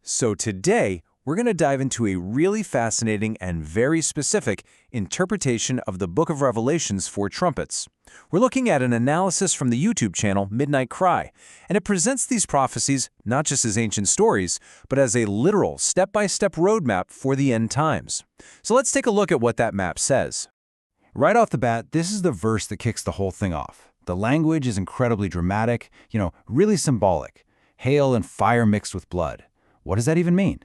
So today, we're going to dive into a really fascinating and very specific interpretation of the Book of Revelation's four trumpets. We're looking at an analysis from the YouTube channel Midnight Cry, and it presents these prophecies not just as ancient stories, but as a literal step-by-step roadmap for the end times. So let's take a look at what that map says. Right off the bat, this is the verse that kicks the whole thing off. The language is incredibly dramatic, really symbolic. Hail and fire mixed with blood. What does that even mean?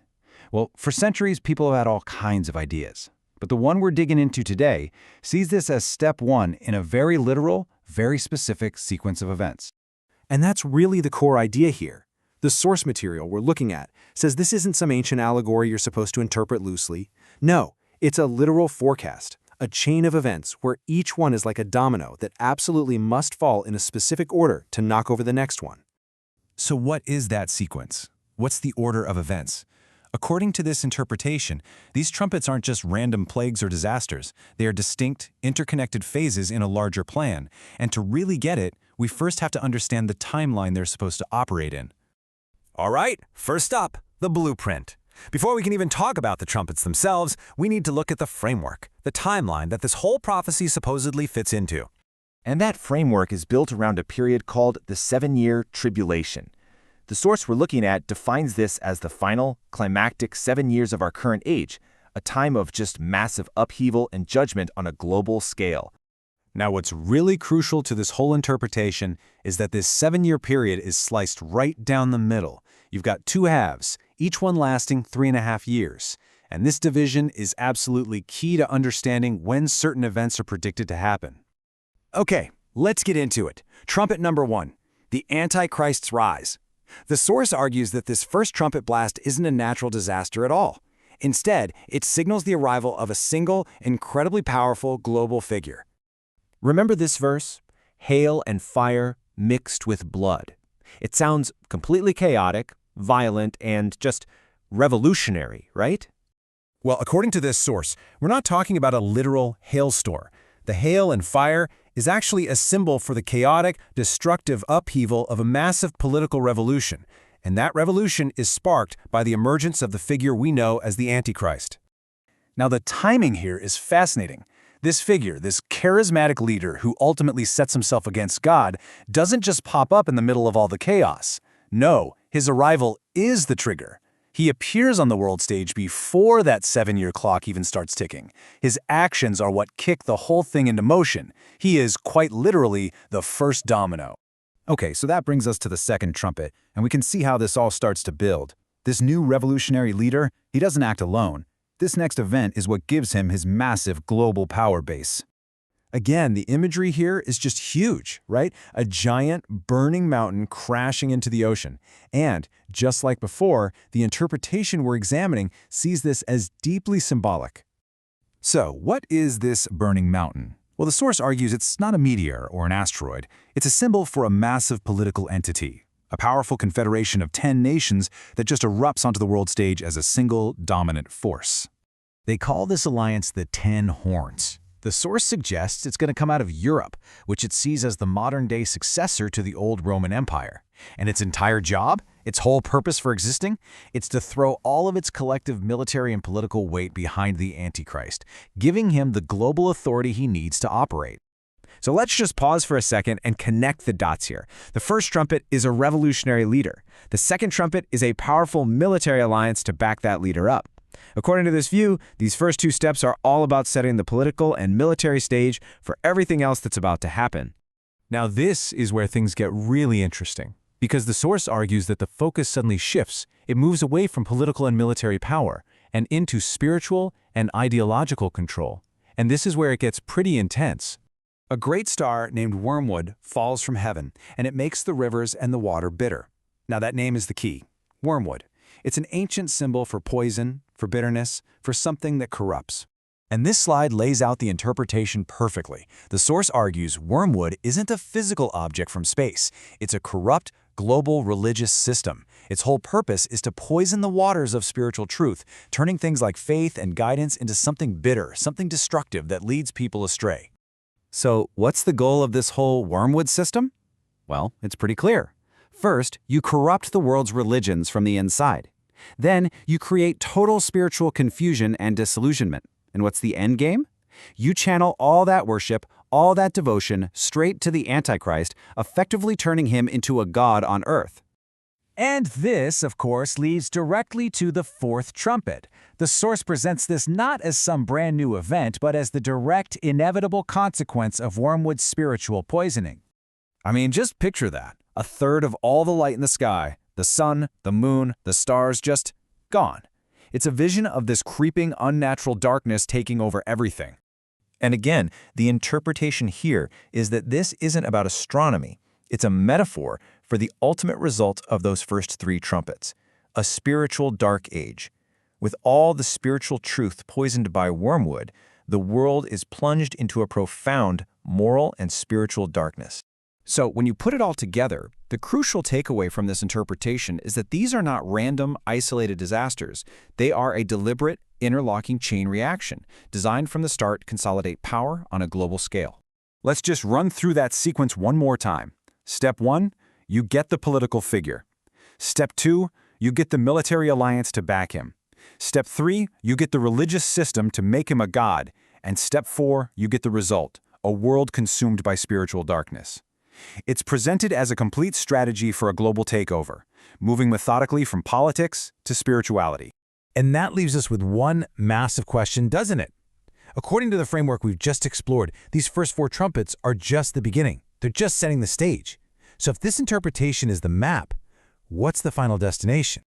Well, for centuries, people have had all kinds of ideas. But the one we're digging into today sees this as step one in a very literal, very specific sequence of events. And that's really the core idea here. The source material we're looking at says this isn't some ancient allegory you're supposed to interpret loosely. No, it's a literal forecast, a chain of events where each one is like a domino that absolutely must fall in a specific order to knock over the next one. So what is that sequence? What's the order of events? According to this interpretation, these trumpets aren't just random plagues or disasters. They are distinct, interconnected phases in a larger plan. And to really get it, we first have to understand the timeline they're supposed to operate in. All right, first up, the blueprint. Before we can even talk about the trumpets themselves, we need to look at the framework, the timeline that this whole prophecy supposedly fits into. And that framework is built around a period called the 7-year tribulation. The source we're looking at defines this as the final, climactic 7 years of our current age, a time of just massive upheaval and judgment on a global scale. Now, what's really crucial to this whole interpretation is that this 7-year period is sliced right down the middle. You've got two halves, each one lasting 3.5 years. And this division is absolutely key to understanding when certain events are predicted to happen. Okay, let's get into it. Trumpet number 1, the Antichrist's rise. The source argues that this first trumpet blast isn't a natural disaster at all. Instead, it signals the arrival of a single, incredibly powerful global figure. Remember this verse? Hail and fire mixed with blood. It sounds completely chaotic, violent, and just revolutionary, right? Well, according to this source, we're not talking about a literal hailstorm. The hail and fire is actually a symbol for the chaotic, destructive upheaval of a massive political revolution, and that revolution is sparked by the emergence of the figure we know as the Antichrist. Now, the timing here is fascinating. This figure, this charismatic leader who ultimately sets himself against God, doesn't just pop up in the middle of all the chaos. No, his arrival is the trigger. He appears on the world stage before that 7-year clock even starts ticking. His actions are what kick the whole thing into motion. He is quite literally the first domino. Okay, so that brings us to the second trumpet, and we can see how this all starts to build. This new revolutionary leader, he doesn't act alone. This next event is what gives him his massive global power base. Again, the imagery here is just huge, right? A giant, burning mountain crashing into the ocean. And, just like before, the interpretation we're examining sees this as deeply symbolic. So, what is this burning mountain? Well, the source argues it's not a meteor or an asteroid. It's a symbol for a massive political entity, a powerful confederation of 10 nations that just erupts onto the world stage as a single dominant force. They call this alliance the 10 Horns. The source suggests it's going to come out of Europe, which it sees as the modern-day successor to the old Roman Empire. And its entire job, its whole purpose for existing, it's to throw all of its collective military and political weight behind the Antichrist, giving him the global authority he needs to operate. So let's just pause for a second and connect the dots here. The first trumpet is a revolutionary leader. The second trumpet is a powerful military alliance to back that leader up. According to this view, these first two steps are all about setting the political and military stage for everything else that's about to happen. Now this is where things get really interesting, because the source argues that the focus suddenly shifts. It moves away from political and military power and into spiritual and ideological control. And this is where it gets pretty intense. A great star named Wormwood falls from heaven, and it makes the rivers and the water bitter. Now that name is the key, Wormwood. It's an ancient symbol for poison, for bitterness, for something that corrupts. And this slide lays out the interpretation perfectly. The source argues wormwood isn't a physical object from space. It's a corrupt, global religious system. Its whole purpose is to poison the waters of spiritual truth, turning things like faith and guidance into something bitter, something destructive that leads people astray. So, what's the goal of this whole wormwood system? Well, it's pretty clear. First, you corrupt the world's religions from the inside. Then you create total spiritual confusion and disillusionment. And what's the end game? You channel all that worship, all that devotion, straight to the Antichrist, effectively turning him into a god on earth. And this, of course, leads directly to the fourth trumpet. The source presents this not as some brand new event, but as the direct, inevitable consequence of Wormwood's spiritual poisoning. I mean, just picture that. A third of all the light in the sky, the sun, the moon, the stars, just gone. It's a vision of this creeping, unnatural darkness taking over everything. And again, the interpretation here is that this isn't about astronomy. It's a metaphor for the ultimate result of those first three trumpets, a spiritual dark age. With all the spiritual truth poisoned by wormwood, the world is plunged into a profound moral and spiritual darkness. So when you put it all together, the crucial takeaway from this interpretation is that these are not random, isolated disasters. They are a deliberate, interlocking chain reaction, designed from the start to consolidate power on a global scale. Let's just run through that sequence one more time. Step 1, you get the political figure. Step 2, you get the military alliance to back him. Step 3, you get the religious system to make him a god. And step 4, you get the result, a world consumed by spiritual darkness. It's presented as a complete strategy for a global takeover, moving methodically from politics to spirituality. And that leaves us with one massive question, doesn't it? According to the framework we've just explored, these first four trumpets are just the beginning. They're just setting the stage. So if this interpretation is the map, what's the final destination?